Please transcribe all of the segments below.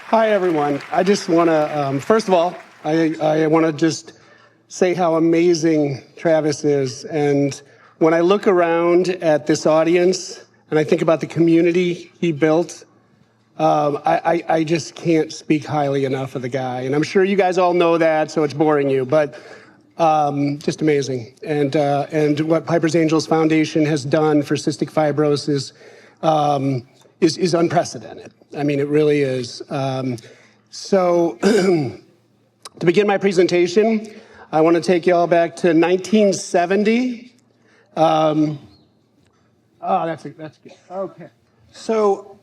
Hi, everyone. I just want to, first of all, I want to just say how amazing Travis is. And when I look around at this audience and I think about the community he built, I just can't speak highly enough of the guy. And I'm sure you guys all know that, so it's boring you, but just amazing. And what Piper's Angels Foundation has done for cystic fibrosis is unprecedented. I mean, it really is. So to begin my presentation, I want to take you all back to 1970. That's good. Okay. So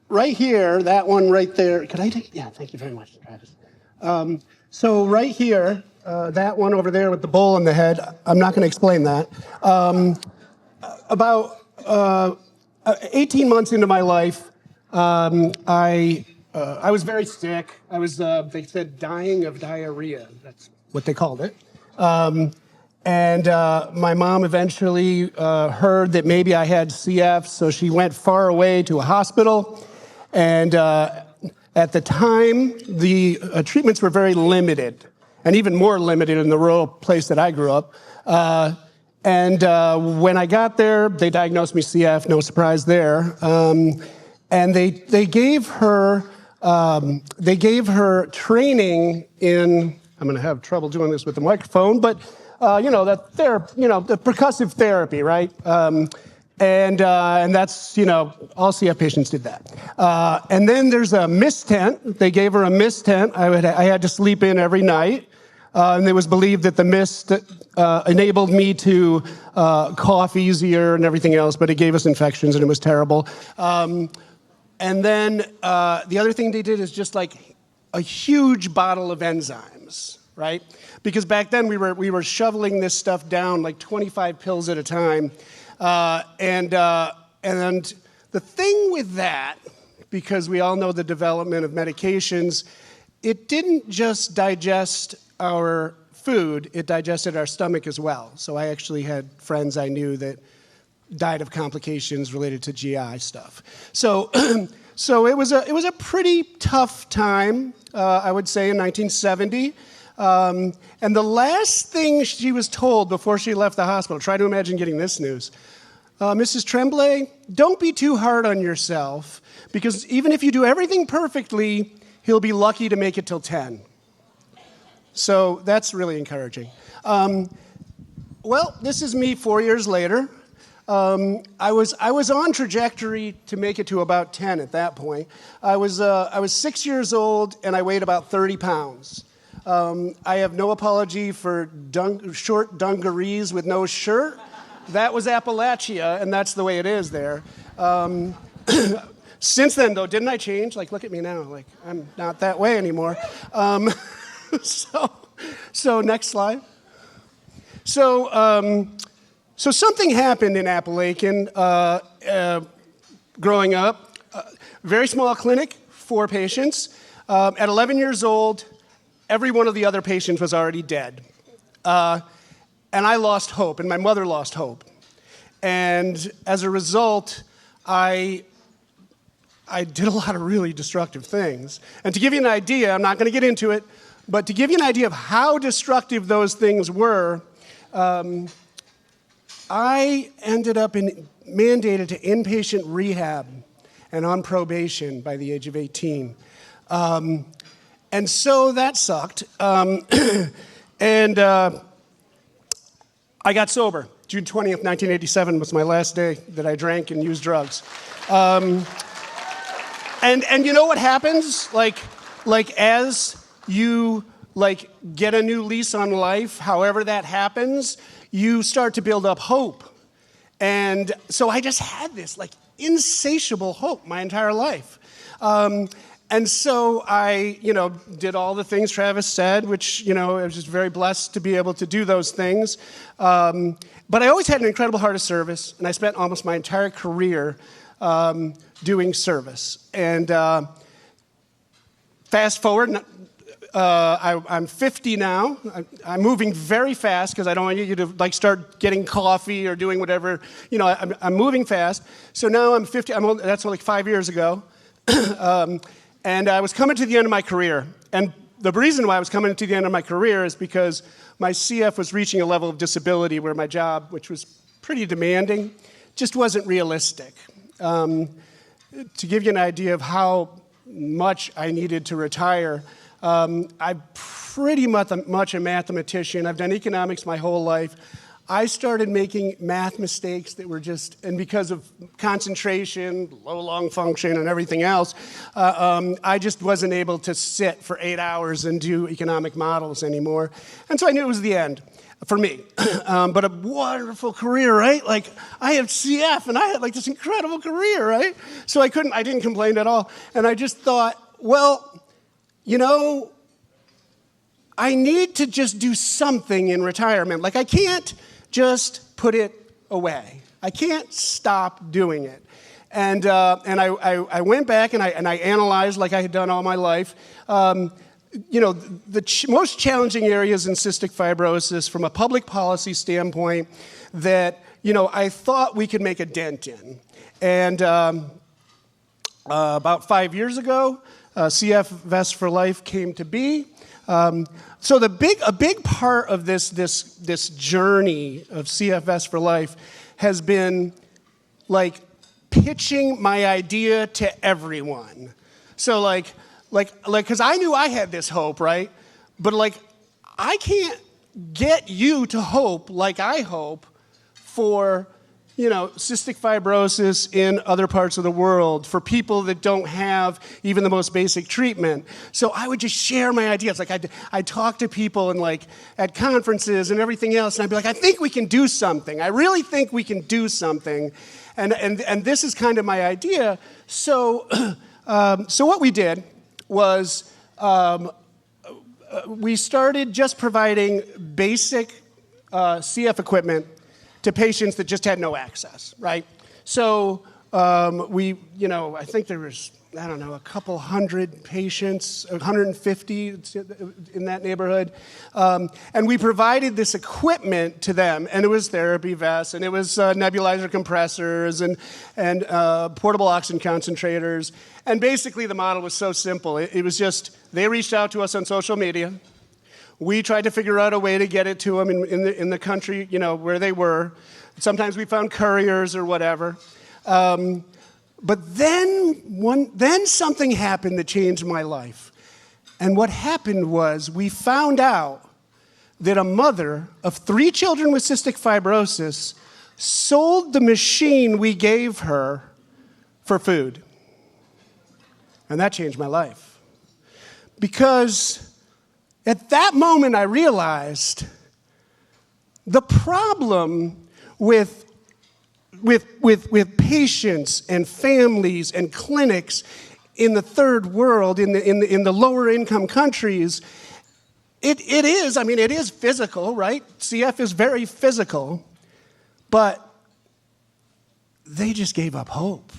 right here, that one right there, could I take, yeah, thank you very much, Travis. So right here, that one over there with the bowl on the head, I'm not going to explain that. About 18 months into my life, I was very sick. I was, they said, dying of diarrhea. That's what they called it. And my mom eventually heard that maybe I had CF, so she went far away to a hospital. And at the time, the treatments were very limited, and even more limited in the rural place that I grew up. And when I got there, they diagnosed me CF, no surprise there. And they gave her training in, I'm going to have trouble doing this with the microphone, but the percussive therapy, right? And that's, all CF patients did that. And then there's a mist tent. They gave her a mist tent. I had to sleep in every night. And it was believed that the mist enabled me to cough easier and everything else, but it gave us infections and it was terrible. And then the other thing they did is just like a huge bottle of enzymes, right? Because back then we were shoveling this stuff down like 25 pills at a time. And the thing with that, because we all know the development of medications, it didn't just digest our food, it digested our stomach as well. So I actually had friends I knew that died of complications related to GI stuff. So it was a pretty tough time, I would say, in 1970. And the last thing she was told before she left the hospital, try to imagine getting this news. Mrs. Tremblay, don't be too hard on yourself, because even if you do everything perfectly, he'll be lucky to make it till 10. So that's really encouraging. Well, this is me 4 years later. I was on trajectory to make it to about 10 at that point. I was 6 years old and I weighed about 30 pounds. I have no apology for short dungarees with no shirt. That was Appalachia, and that's the way it is there. Since then, though, didn't I change? Like, look at me now. Like, I'm not that way anymore. So next slide. So something happened in Appalachian growing up. Very small clinic, 4 patients. At 11 years old, every one of the other patients was already dead. And I lost hope, and my mother lost hope. And as a result, I did a lot of really destructive things. And to give you an idea, I'm not going to get into it, but to give you an idea of how destructive those things were, I ended up mandated to inpatient rehab and on probation by the age of 18. And so that sucked. I got sober. June 20th, 1987 was my last day that I drank and used drugs. And you know what happens? Like as you get a new lease on life, however that happens, you start to build up hope. And so I just had this insatiable hope my entire life. And so I, did all the things Travis said, which, I was just very blessed to be able to do those things. But I always had an incredible heart of service, and I spent almost my entire career doing service. And fast forward, I'm 50 now. I'm moving very fast because I don't want you to start getting coffee or doing whatever. I'm moving fast. So now I'm 50. That's like 5 years ago. And I was coming to the end of my career. And the reason why I was coming to the end of my career is because my CF was reaching a level of disability where my job, which was pretty demanding, just wasn't realistic. To give you an idea of how much I needed to retire, I'm pretty much a mathematician. I've done economics my whole life. I started making math mistakes that were and because of concentration, low lung function, and everything else, I just wasn't able to sit for 8 hours and do economic models anymore. And so I knew it was the end for me. But a wonderful career, right? Like, I have CF, and I had like this incredible career, right? So I didn't complain at all. And I just thought, well, you know, I need to just do something in retirement. Like, I can't just put it away. I can't stop doing it. And I went back and I analyzed like I had done all my life. You know, the most challenging areas in cystic fibrosis from a public policy standpoint that, you know, I thought we could make a dent in. And about 5 years ago, CF Vest for Life came to be. So a big part of this journey of CF Vest for Life has been like pitching my idea to everyone. So like, because I knew I had this hope, right? But like, I can't get you to hope like I hope for, you know, cystic fibrosis in other parts of the world, for people that don't have even the most basic treatment. So I would just share my ideas. Like, I'd talk to people and like at conferences and everything else, and I'd be like, I think we can do something. I really think we can do something. And this is kind of my idea. So, so what we did was we started just providing basic CF equipment to patients that just had no access, right? So you know, I think there was, I don't know, a couple hundred patients, 150 in that neighborhood. And we provided this equipment to them, and it was therapy vests, and it was nebulizer compressors, and portable oxygen concentrators. And basically the model was so simple. It was just, they reached out to us on social media. We tried to figure out a way to get it to them in the country, you know, where they were. Sometimes we found couriers or whatever. But then something happened that changed my life. And what happened was we found out that a mother of 3 children with cystic fibrosis sold the machine we gave her for food. And that changed my life. Because at that moment, I realized the problem with patients and families and clinics in the third world, in the lower income countries, it is physical, right? CF is very physical, but they just gave up hope.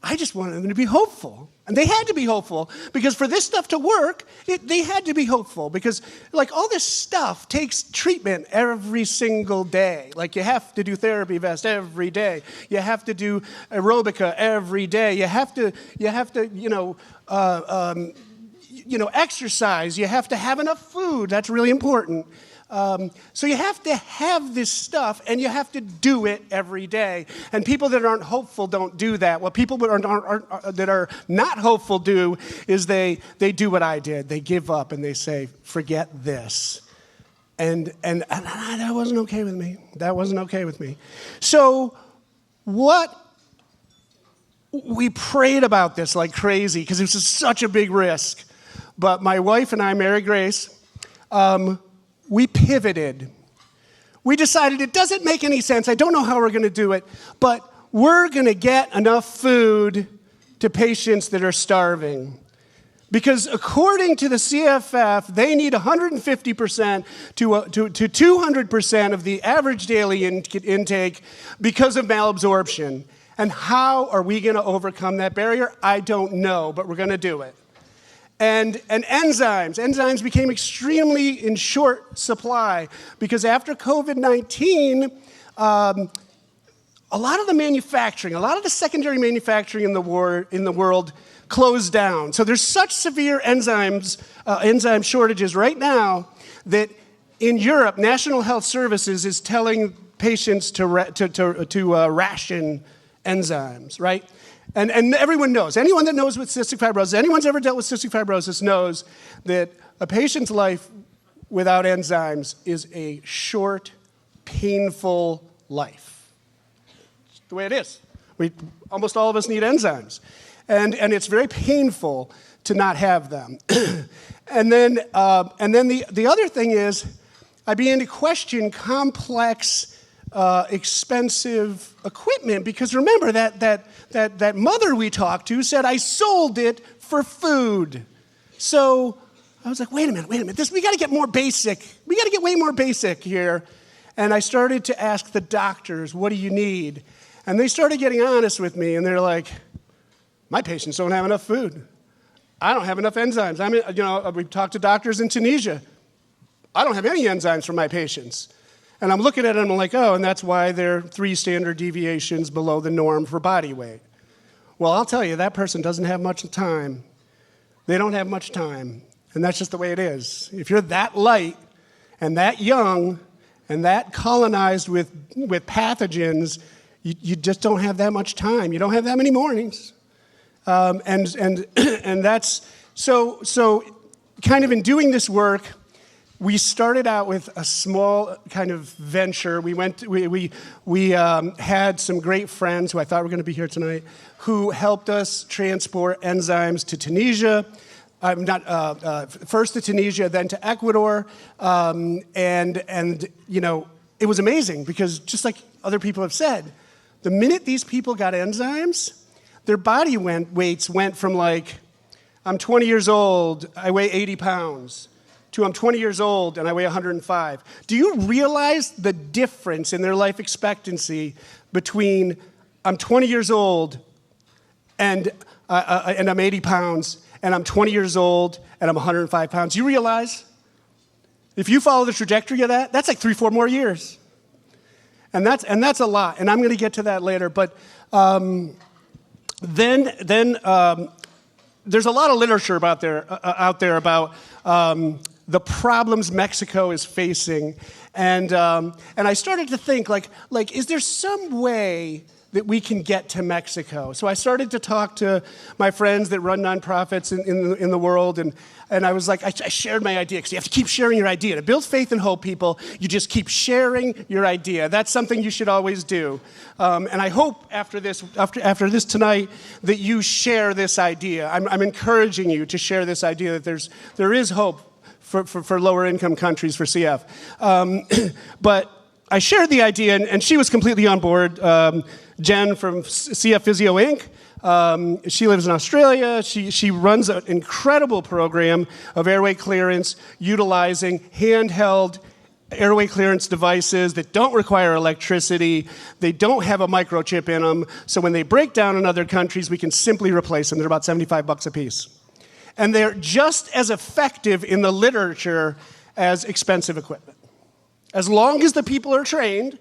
I just wanted them to be hopeful. And they had to be hopeful, because for this stuff to work, they had to be hopeful, because like all this stuff takes treatment every single day. Like, you have to do therapy vest every day. You have to do aerobica every day. You have to exercise. You have to have enough food. That's really important. So you have to have this stuff, and you have to do it every day. And people that aren't hopeful don't do that. What people that are not hopeful do is they do what I did. They give up and they say, forget this. And that wasn't okay with me. That wasn't okay with me. So we prayed about this like crazy, because this is such a big risk. But my wife and I, Mary Grace, we pivoted. We decided it doesn't make any sense. I don't know how we're going to do it, but we're going to get enough food to patients that are starving. Because according to the CFF, they need 150% to 200% of the average daily intake because of malabsorption. And how are we going to overcome that barrier? I don't know, but we're going to do it. And enzymes became extremely in short supply, because after COVID-19, a lot of the manufacturing, a lot of the secondary manufacturing in the world closed down. So there's such severe enzyme shortages right now that in Europe, National Health Services is telling patients to ration enzymes, right? And everyone knows, anyone that knows with cystic fibrosis, anyone's ever dealt with cystic fibrosis knows that a patient's life without enzymes is a short, painful life. It's the way it is. Almost all of us need enzymes. And it's very painful to not have them. and then the other thing is, I began to question complex, expensive equipment, because remember that mother we talked to said I sold it for food. So I was like, wait a minute, we got to get more basic. We got to get way more basic here. And I started to ask the doctors, what do you need? And they started getting honest with me, and they're like, my patients don't have enough food. I don't have enough enzymes. We've talked to doctors in Tunisia. I don't have any enzymes for my patients. And I'm looking at it and I'm like, oh, and that's why they're 3 standard deviations below the norm for body weight. Well, I'll tell you, that person doesn't have much time. They don't have much time. And that's just the way it is. If you're that light and that young and that colonized with pathogens, you just don't have that much time. You don't have that many mornings. And that's, so kind of in doing this work, we started out with a small kind of venture. We had some great friends who I thought were going to be here tonight, who helped us transport enzymes to Tunisia. First to Tunisia, then to Ecuador, and it was amazing because just like other people have said, the minute these people got enzymes, their body weights went from like, I'm 20 years old, I weigh 80 pounds, to I'm 20 years old and I weigh 105. Do you realize the difference in their life expectancy between I'm 20 years old and I'm 80 pounds and I'm 20 years old and I'm 105 pounds? You realize if you follow the trajectory of that, that's like 3-4 more years. And that's a lot, and I'm going to get to that later. But then there's a lot of literature out there about the problems Mexico is facing, and I started to think like, is there some way that we can get to Mexico? So I started to talk to my friends that run nonprofits in the world, and I was like, I shared my idea, because you have to keep sharing your idea. To build faith and hope, people, you just keep sharing your idea. That's something you should always do. And I hope after this tonight that you share this idea. I'm encouraging you to share this idea that there is hope for lower income countries for CF. But I shared the idea, and she was completely on board. Jen from CF Physio Inc. She lives in Australia. She runs an incredible program of airway clearance utilizing handheld airway clearance devices that don't require electricity. They don't have a microchip in them. So when they break down in other countries, we can simply replace them. They're about $75 a piece. And they're just as effective in the literature as expensive equipment. As long as the people are trained,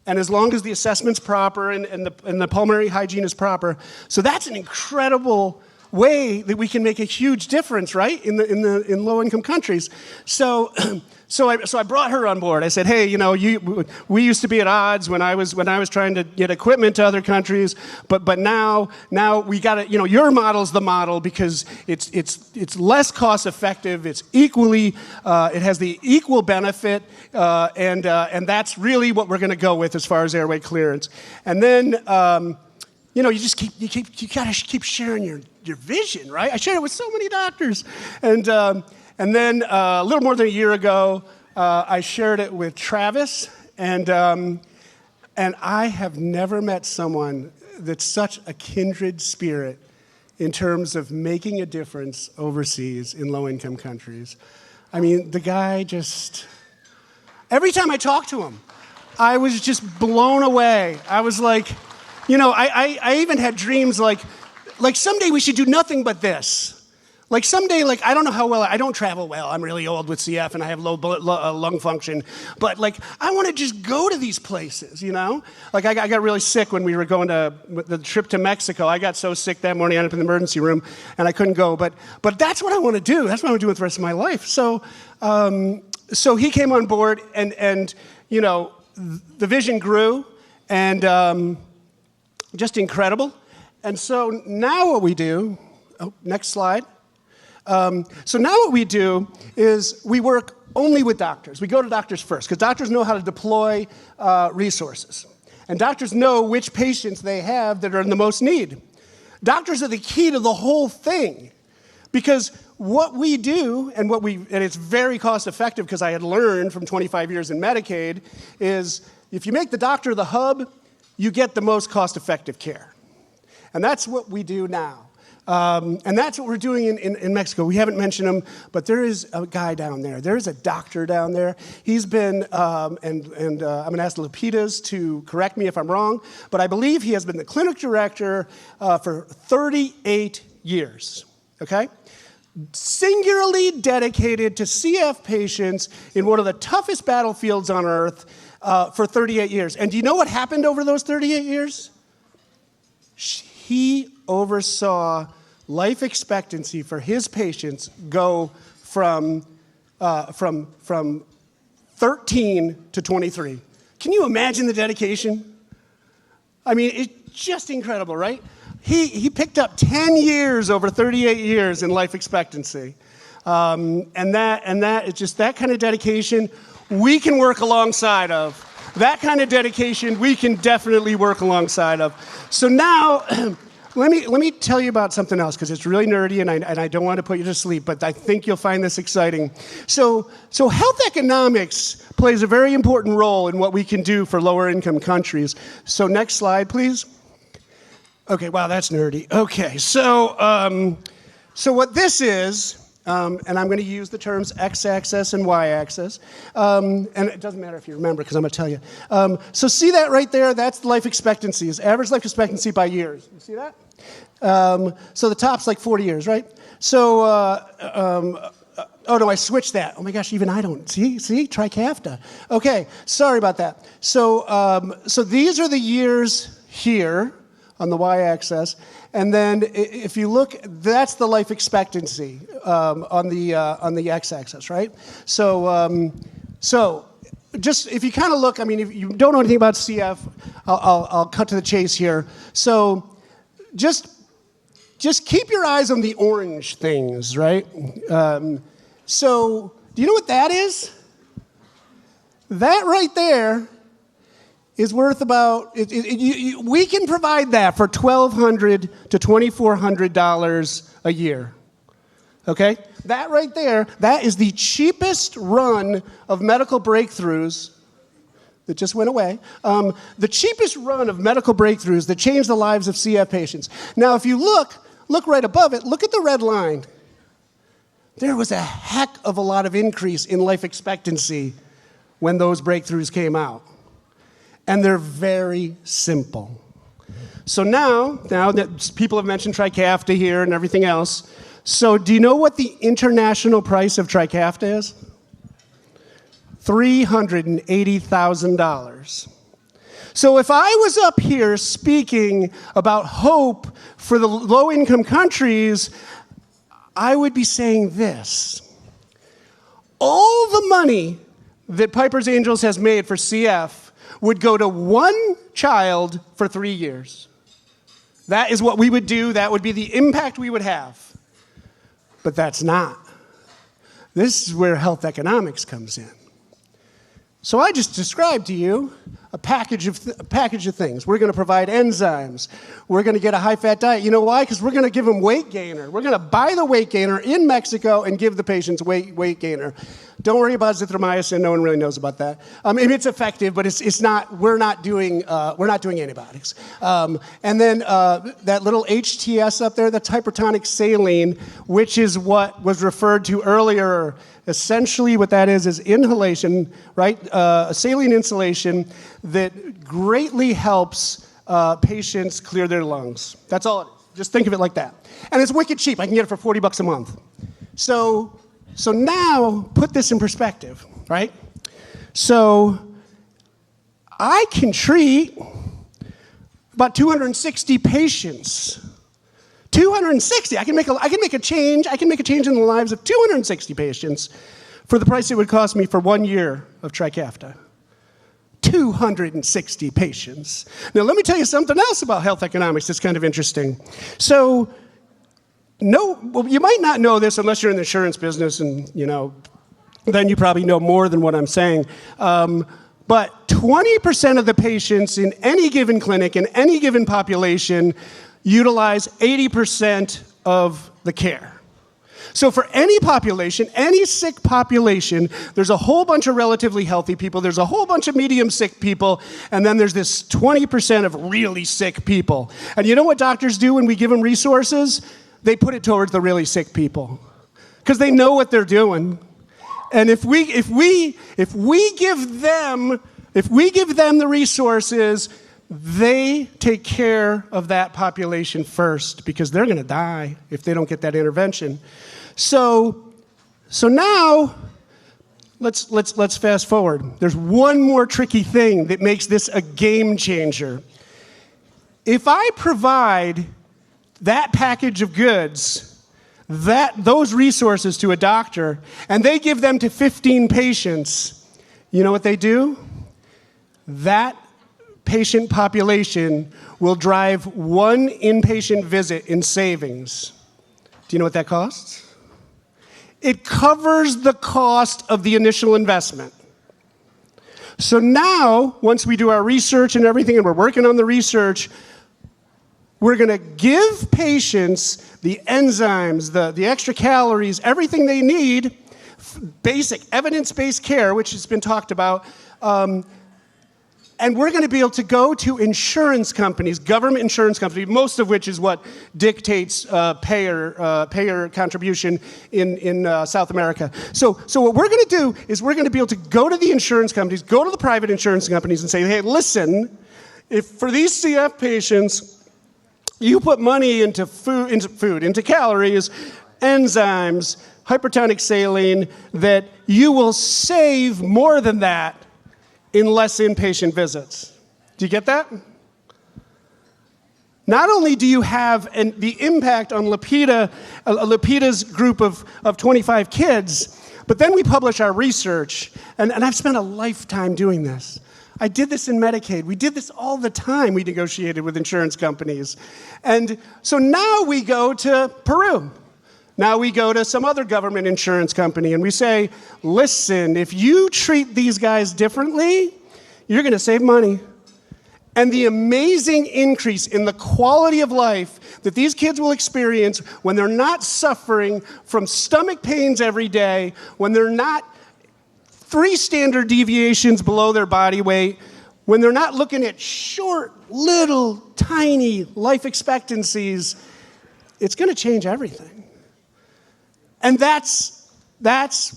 and as long as the assessment's proper and the pulmonary hygiene is proper. So that's an incredible way that we can make a huge difference, right, in low-income countries. So I brought her on board. I said, hey, we used to be at odds when I was trying to get equipment to other countries, but now we got to, your model's the model because it's less cost effective. It's equally, it has the equal benefit, and that's really what we're going to go with as far as airway clearance. And then, you gotta keep sharing your vision, right? I shared it with so many doctors, and then a little more than a year ago, I shared it with Travis, and I have never met someone that's such a kindred spirit in terms of making a difference overseas in low-income countries. I mean, the guy just, every time I talked to him, I was just blown away. I was like, I even had dreams like someday we should do nothing but this. Like someday, like I don't know how well, I don't travel well. I'm really old with CF and I have low lung function. But like I want to just go to these places, you know? Like I got really sick when we were going to the trip to Mexico. I got so sick that morning I ended up in the emergency room and I couldn't go. But that's what I want to do. That's what I want to do with the rest of my life. So he came on board and you know, the vision grew and just incredible. And so now what we do, next slide. So now what we do is we work only with doctors. We go to doctors first, because doctors know how to deploy resources. And doctors know which patients they have that are in the most need. Doctors are the key to the whole thing. Because what we do, and it's very cost effective, because I had learned from 25 years in Medicaid, is if you make the doctor the hub, you get the most cost effective care. And that's what we do now. And that's what we're doing in Mexico. We haven't mentioned him, but there is a guy down there. There is a doctor down there. He's been, I'm going to ask Lapidas to correct me if I'm wrong, but I believe he has been the clinic director for 38 years, okay? Singularly dedicated to CF patients in one of the toughest battlefields on earth for 38 years. And do you know what happened over those 38 years? He oversaw life expectancy for his patients go from 13 to 23. Can you imagine the dedication? I mean, it's just incredible, right? He picked up 10 years over 38 years in life expectancy. And that is just that kind of dedication we can work alongside of. That kind of dedication we can definitely work alongside of. So now, let me tell you about something else, because it's really nerdy and I don't want to put you to sleep, but I think you'll find this exciting. So health economics plays a very important role in what we can do for lower income countries. So next slide, please. Okay, wow, that's nerdy. Okay, so what this is, and I'm going to use the terms x-axis and y-axis, and it doesn't matter if you remember, because I'm going to tell you. So see that right there? That's the life expectancy, is average life expectancy by years. You see that? So the top's like 40 years, right? So, oh no, I switched that. Oh my gosh, even I don't. See, Trikafta. Okay, sorry about that. So these are the years here on the y-axis. And then if you look, that's the life expectancy on the x-axis, right? So just if you kind of look, I mean, if you don't know anything about CF, I'll cut to the chase here. So just keep your eyes on the orange things, right? So do you know what that is? That right there is worth about, we can provide that for $1,200 to $2,400 a year, okay? That right there, that is the cheapest run of medical breakthroughs that just went away. The cheapest run of medical breakthroughs that changed the lives of CF patients. Now, if you look right above it, look at the red line. There was a heck of a lot of increase in life expectancy when those breakthroughs came out. And they're very simple. So now that people have mentioned Trikafta here and everything else, so do you know what the international price of Trikafta is? $380,000. So if I was up here speaking about hope for the low-income countries, I would be saying this. All the money that Piper's Angels has made for CF would go to one child for 3 years. That is what we would do. That would be the impact we would have. But that's not. This is where health economics comes in. So I just described to you a package of things. We're going to provide enzymes. We're going to get a high-fat diet. You know why? Because we're going to give them weight gainer. We're going to buy the weight gainer in Mexico and give the patients weight gainer. Don't worry about azithromycin. No one really knows about that. I mean, it's effective, but it's not. We're not doing antibiotics. And then that little HTS up there, that's hypertonic saline, which is what was referred to earlier. Essentially, what that is inhalation, right? A saline inhalation that greatly helps patients clear their lungs. That's all it is. Just think of it like that. And it's wicked cheap. I can get it for $40 a month. So now, put this in perspective, right? So I can treat about 260 patients. 260. I can make a change. I can make a change in the lives of 260 patients for the price it would cost me for 1 year of Trikafta. 260 patients. Now, let me tell you something else about health economics that's kind of interesting. So, well, you might not know this unless you're in the insurance business, and then you probably know more than what I'm saying. But 20% of the patients in any given clinic, in any given population, utilize 80% of the care. So for any population, any sick population, there's a whole bunch of relatively healthy people, there's a whole bunch of medium sick people, and then there's this 20% of really sick people. And you know what doctors do when we give them resources? They put it towards the really sick people, because they know what they're doing. And if we give them the resources, they take care of that population first, because they're going to die if they don't get that intervention. So now let's fast forward. There's one more tricky thing that makes this a game changer. If I provide that package of goods, those resources to a doctor, and they give them to 15 patients, you know what they do? That patient population will drive one inpatient visit in savings. Do you know what that costs? It covers the cost of the initial investment. So now, once we do our research and everything, and we're working on the research, we're going to give patients the enzymes, the extra calories, everything they need, basic evidence-based care, which has been talked about, and we're going to be able to go to insurance companies, government insurance companies, most of which is what dictates payer contribution in South America. So what we're going to do is we're going to be able to go to the insurance companies, go to the private insurance companies and say, hey, listen, if for these CF patients, you put money into food, into calories, enzymes, hypertonic saline, that you will save more than that in less inpatient visits. Do you get that? Not only do you have the impact on Lapida's group of 25 kids, but then we publish our research, and I've spent a lifetime doing this. I did this in Medicaid. We did this all the time. We negotiated with insurance companies. And so now we go to Peru. Now we go to some other government insurance company and we say, listen, if you treat these guys differently, you're going to save money. And the amazing increase in the quality of life that these kids will experience when they're not suffering from stomach pains every day, when they're not 3 standard deviations below their body weight, when they're not looking at short, little, tiny life expectancies, it's going to change everything. And that's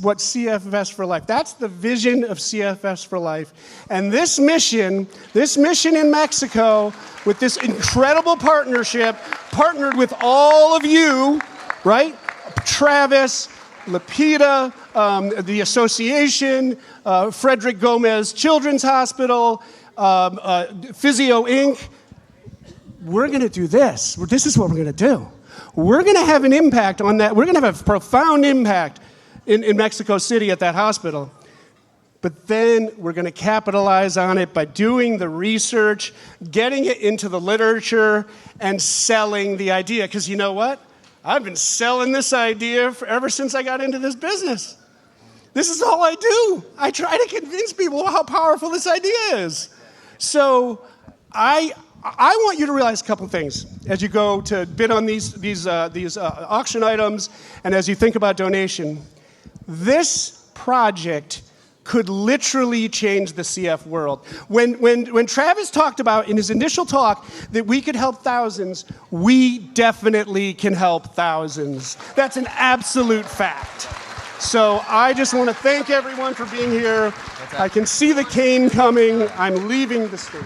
what CFS for Life. That's the vision of CFS for Life. And this mission in Mexico, with this incredible partnership, partnered with all of you, right? Travis, Lapida, the association, Frederick Gomez Children's Hospital, Physio Inc. We're going to do this. This is what we're going to do. We're going to have an impact on that. We're going to have a profound impact in Mexico City at that hospital. But then we're going to capitalize on it by doing the research, getting it into the literature, and selling the idea. Because you know what? I've been selling this idea ever since I got into this business. This is all I do. I try to convince people how powerful this idea is. So I want you to realize a couple things as you go to bid on these auction items, and as you think about donation. This project could literally change the CF world. When Travis talked about in his initial talk that we could help thousands, we definitely can help thousands. That's an absolute fact. So I just want to thank everyone for being here. I can see the cane coming. I'm leaving the stage.